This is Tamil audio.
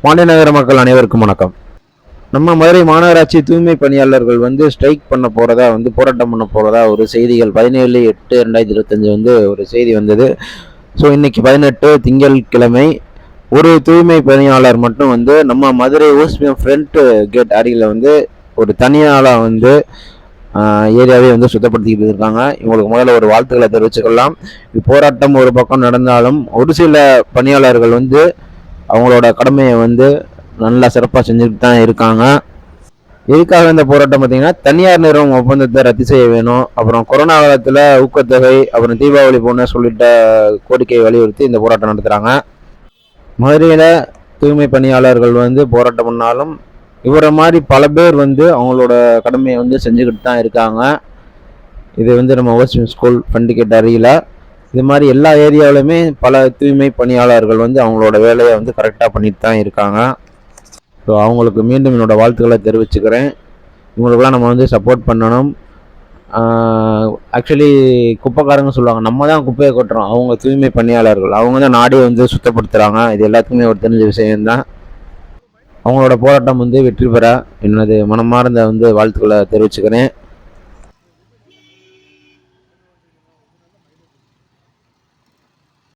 பாண்டியநகர மக்கள் அனைவருக்கும் வணக்கம். நம்ம மதுரை மாநகராட்சி தூய்மை பணியாளர்கள் ஸ்ட்ரைக் பண்ண போறதா போராட்டம் பண்ண போறதா ஒரு செய்திகள் 17/8/2025 ஒரு செய்தி வந்தது. ஸோ இன்னைக்கு 18 திங்கட்கிழமை. ஒரு தூய்மை பணியாளர் மட்டும் நம்ம மதுரை ஓஸ்பிஎம் ஃப்ரண்ட் கேட் அருகில் ஒரு தனியாளாக ஏரியாவே சுத்தப்படுத்திக்கிட்டு இருக்காங்க. இவங்களுக்கு முதல்ல ஒரு வாழ்த்துக்களை தெரிவிச்சுக்கலாம். போராட்டம் ஒரு பக்கம் நடந்தாலும் ஒரு சில பணியாளர்கள் அவங்களோட கடமையை நல்லா சிறப்பாக செஞ்சுட்டு தான் இருக்காங்க. எதுக்காக இந்த போராட்டம் பார்த்தீங்கன்னா, தனியார் நிறுவனம் ஒப்பந்தத்தை ரத்து செய்ய வேணும், அப்புறம் கொரோனா காலத்தில் ஊக்கத்தொகை, அப்புறம் தீபாவளி போன சொல்லிட்ட கோரிக்கையை வலியுறுத்தி இந்த போராட்டம் நடத்துகிறாங்க. மதுரையில் தூய்மை பணியாளர்கள் போராட்டம் பண்ணாலும் இவரை மாதிரி பல பேர் அவங்களோட கடமையை செஞ்சுக்கிட்டு தான் இருக்காங்க. இது நம்ம ஓஸ்பிஎம் ஸ்கூல் ஃபண்டிகேட் அருகில் இது மாதிரி எல்லா ஏரியாவிலுமே பல தூய்மை பணியாளர்கள் அவங்களோட வேலையை கரெக்டாக பண்ணிட்டு தான் இருக்காங்க. ஸோ அவங்களுக்கு மீண்டும் என்னோட வாழ்த்துக்களை தெரிவிச்சுக்கிறேன். இவங்களுக்கெல்லாம் நம்ம சப்போர்ட் பண்ணணும். ஆக்சுவலி குப்பைக்காரங்க சொல்லுவாங்க, நம்ம தான் குப்பையை கொட்டுறோம், அவங்க தூய்மை பணியாளர்கள், அவங்க தான் நாடே சுத்தப்படுத்துகிறாங்க. இது எல்லாத்துக்குமே ஒரு தெரிஞ்ச விஷயம்தான். அவங்களோட போராட்டம் வெற்றி பெற என்னது மனமார்ந்த வாழ்த்துக்களை தெரிவிச்சுக்கிறேன்.